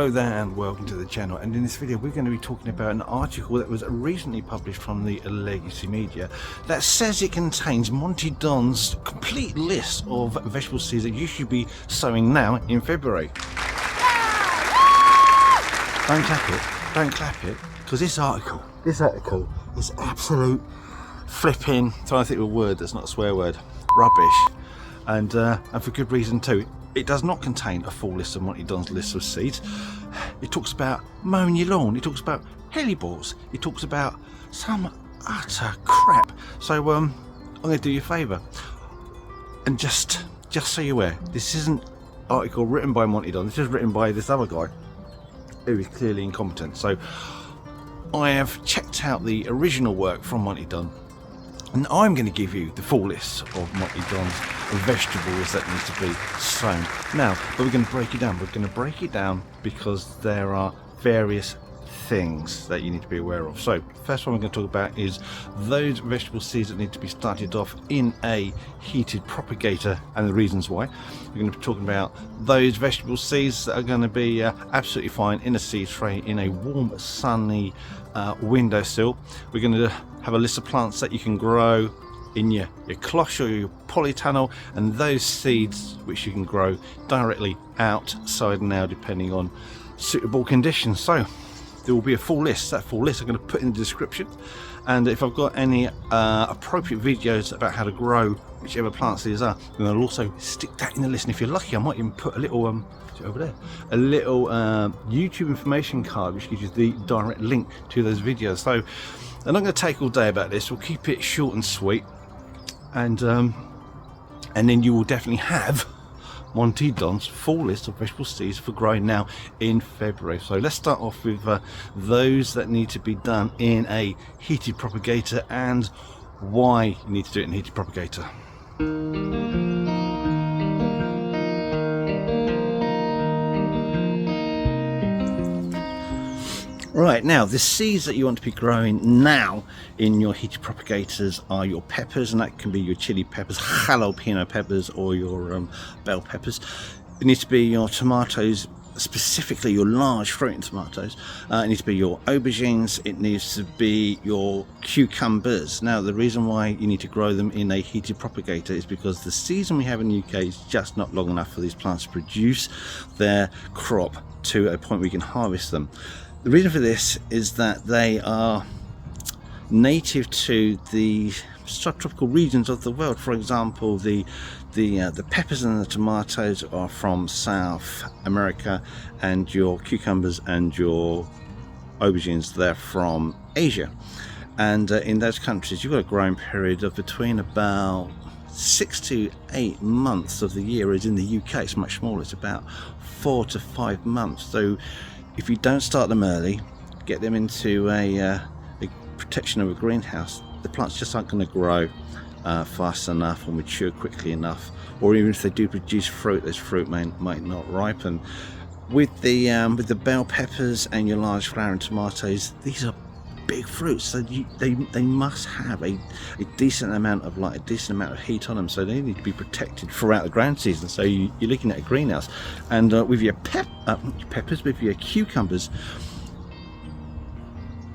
Hello there and welcome to the channel, and in this video we're going to be talking about an article that was recently published from the Legacy Media that says it contains Monty Don's complete list of vegetable seeds that you should be sowing now in February. Don't clap it, because this article is absolute flipping, trying to think of a word that's not a swear word, rubbish, and for good reason too. It does not contain a full list of Monty Don's list of seeds. It talks about mowing your lawn, it talks about hellebores, it talks about some utter crap. So I'm going to do you a favour, and just so you're aware, this isn't an article written by Monty Don, this is written by this other guy who is clearly incompetent. So I have checked out the original work from Monty Don, and I'm going to give you the full list of Monty Don's vegetables that need to be sown. Now, but we're going to break it down. We're going to break it down because there are various things that you need to be aware of. So, first one we're going to talk about is those vegetable seeds that need to be started off in a heated propagator and the reasons why. We're going to be talking about those vegetable seeds that are going to be absolutely fine in a seed tray in a warm, sunny windowsill. We're going to have a list of plants that you can grow in your cloche or your polytunnel, and those seeds which you can grow directly outside now depending on suitable conditions. So there will be a full list. That full list I'm going to put in the description, and if I've got any appropriate videos about how to grow whichever plants these are, then I'll also stick that in the list. And if you're lucky, I might even put a little over there, a little YouTube information card which gives you the direct link to those videos. So I'm not going to take all day about this. We'll keep it short and sweet, and then you will definitely have Monty Don's full list of vegetable seeds for growing now in February. So let's start off with those that need to be done in a heated propagator and why you need to do it in a heated propagator. Right, now the seeds that you want to be growing now in your heated propagators are your peppers, and that can be your chili peppers, jalapeno peppers, or your bell peppers. It needs to be your tomatoes, specifically your large fruiting tomatoes. It needs to be your aubergines. It needs to be your cucumbers. Now the reason why you need to grow them in a heated propagator is because the season we have in the UK is just not long enough for these plants to produce their crop to a point where you can harvest them. The reason for this is that they are native to the subtropical regions of the world. For example, the peppers and the tomatoes are from South America, and your cucumbers and your aubergines, they're from Asia. And in those countries you've got a growing period of between about 6 to 8 months of the year, whereas in the UK it's much smaller, it's about 4 to 5 months. So if you don't start them early, get them into a protection of a greenhouse, the plants just aren't going to grow fast enough or mature quickly enough, or even if they do produce fruit, this fruit might not ripen. With the bell peppers and your large flowering tomatoes, these are big fruits, so they must have a decent amount of light, a decent amount of heat on them, so they need to be protected throughout the growing season. So you're looking at a greenhouse, and with your peppers, with your cucumbers,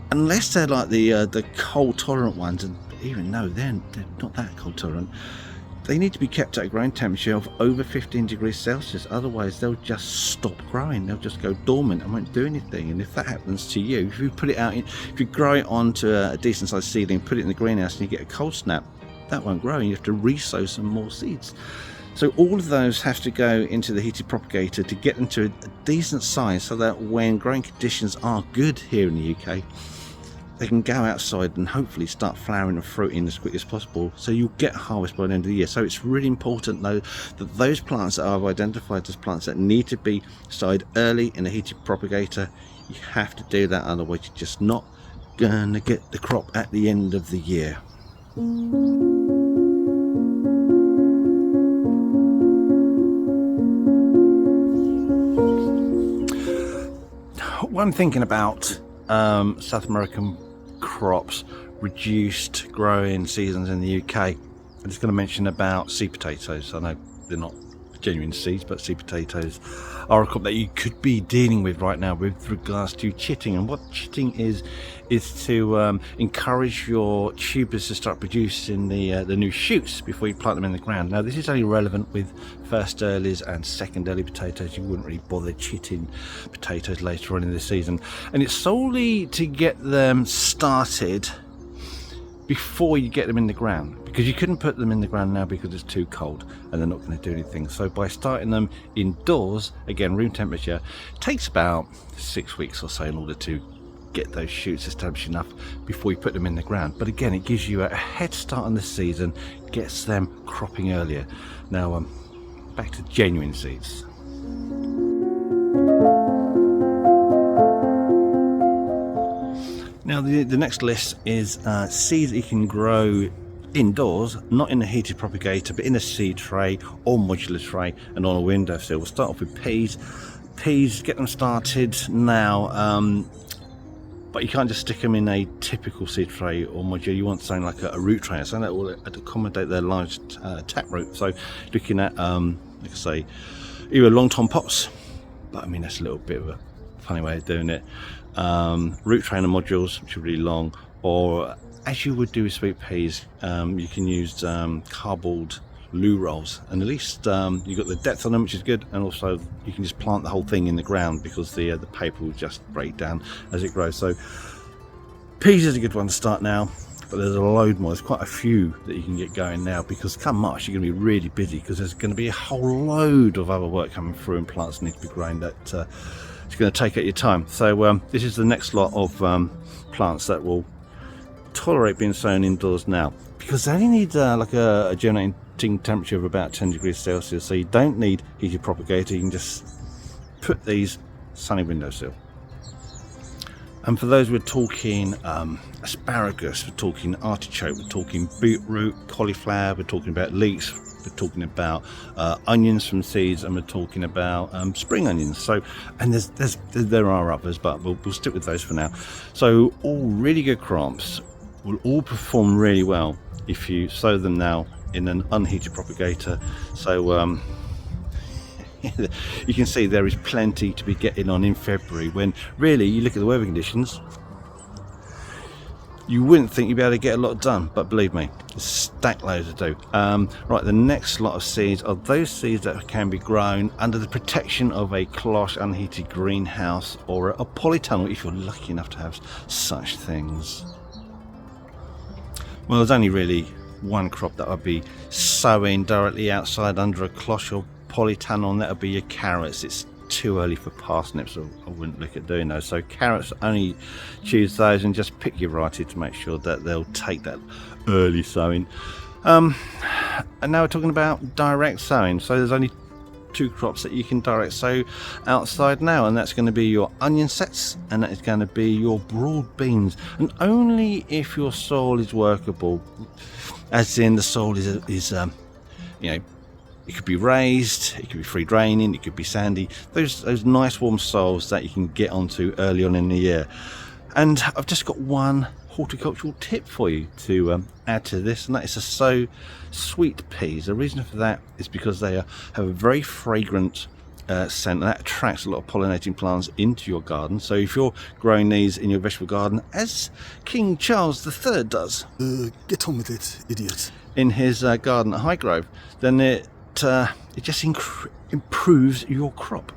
unless they're like the cold tolerant ones, and even though they're not that cold tolerant, they need to be kept at a growing temperature of over 15 degrees Celsius. Otherwise they'll just stop growing, they'll just go dormant and won't do anything. And if that happens to you, if you put it out if you grow it onto a decent sized seedling, put it in the greenhouse, and you get a cold snap, that won't grow, and you have to re-sow some more seeds. So all of those have to go into the heated propagator to get them to a decent size, so that when growing conditions are good here in the UK, they can go outside and hopefully start flowering and fruiting as quickly as possible, so you'll get a harvest by the end of the year. So it's really important though that those plants that I've identified as plants that need to be started early in a heated propagator, you have to do that, otherwise you're just not gonna get the crop at the end of the year. One thinking about South American crops, reduced growing seasons in the UK, I'm just going to mention about sweet potatoes. I know they're not genuine seeds, but seed potatoes are a crop that you could be dealing with right now with regards to chitting. And what chitting is to encourage your tubers to start producing the new shoots before you plant them in the ground. Now this is only relevant with first earlies and second early potatoes. You wouldn't really bother chitting potatoes later on in the season, and it's solely to get them started before you get them in the ground, because you couldn't put them in the ground now because it's too cold and they're not going to do anything. So by starting them indoors, again room temperature, takes about 6 weeks or so in order to get those shoots established enough before you put them in the ground. But again, it gives you a head start on the season, gets them cropping earlier. Now back to genuine seeds. Now the next list is seeds that you can grow indoors, not in a heated propagator, but in a seed tray or modular tray and on a windowsill. We'll start off with peas. Peas, get them started now, but you can't just stick them in a typical seed tray or modular. You want something like a root tray, something that will accommodate their large taproot. So looking at, like I say, either long tom pots, but I mean that's a little bit of a funny way of doing it. Root trainer modules, which are really long, or as you would do with sweet peas, you can use cardboard loo rolls, and at least you've got the depth on them, which is good, and also you can just plant the whole thing in the ground because the paper will just break down as it grows. So peas is a good one to start now, but there's a load more. There's quite a few that you can get going now, because come March you're going to be really busy because there's going to be a whole load of other work coming through and plants need to be grown that it's going to take out your time. So this is the next lot of plants that will tolerate being sown indoors now, because they only need like a germinating temperature of about 10 degrees Celsius, so you don't need heated propagator. You can just put these sunny windowsill. And for those, we're talking asparagus, we're talking artichoke, we're talking beetroot, cauliflower, we're talking about leeks, we're talking about onions from seeds, and we're talking about spring onions. So, and there are others, but we'll stick with those for now. So all really good crops will all perform really well if you sow them now in an unheated propagator. So you can see there is plenty to be getting on in February, when really you look at the weather conditions, you wouldn't think you'd be able to get a lot done, but believe me, there's stack loads to do. Right, the next lot of seeds are those seeds that can be grown under the protection of a cloche unheated greenhouse or a polytunnel, if you're lucky enough to have such things. Well, there's only really one crop that I'd be sowing directly outside under a cloche or polytunnel, and that would be your carrots. It's too early for parsnips, so I wouldn't look at doing those. So carrots, only choose those and just pick your variety to make sure that they'll take that early sowing. And now we're talking about direct sowing. So there's only two crops that you can direct sow outside now, and that's going to be your onion sets, and that is going to be your broad beans, and only if your soil is workable, as in the soil is you know, it could be raised, it could be free draining, it could be sandy, those nice warm soils that you can get onto early on in the year. And I've just got one horticultural tip for you to add to this, and that is to sow sweet peas. The reason for that is because they have a very fragrant scent, and that attracts a lot of pollinating plants into your garden. So if you're growing these in your vegetable garden, as King Charles III does, get on with it, idiot, in his garden at Highgrove, then it just improves your crop.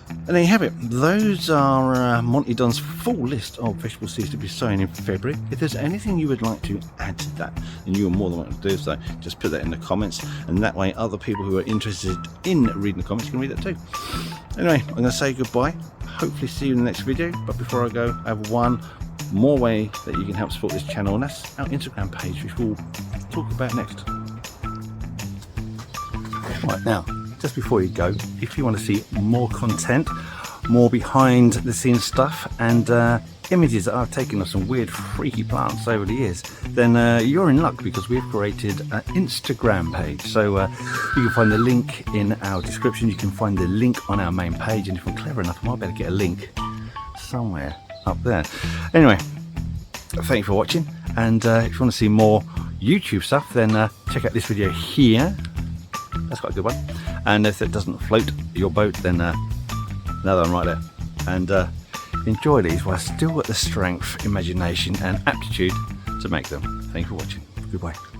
And there you have it. Those are Monty Don's full list of vegetable seeds to be sowing in February. If there's anything you would like to add to that, then you are more than welcome to do so. Just put that in the comments, and that way other people who are interested in reading the comments can read it too. Anyway, I'm going to say goodbye. Hopefully see you in the next video. But before I go, I have one more way that you can help support this channel, and that's our Instagram page, which we'll talk about next. Right, now, just before you go, if you want to see more content, more behind the scenes stuff, and images that I've taken of some weird freaky plants over the years, then you're in luck, because we've created an Instagram page. So you can find the link in our description, you can find the link on our main page, and if I'm clever enough I might be able to get a link somewhere up there. Anyway, thank you for watching, and if you want to see more YouTube stuff, then check out this video here. That's quite a good one. And if it doesn't float your boat, then another one right there. And enjoy these while still got the strength, imagination and aptitude to make them. Thank you for watching. Goodbye.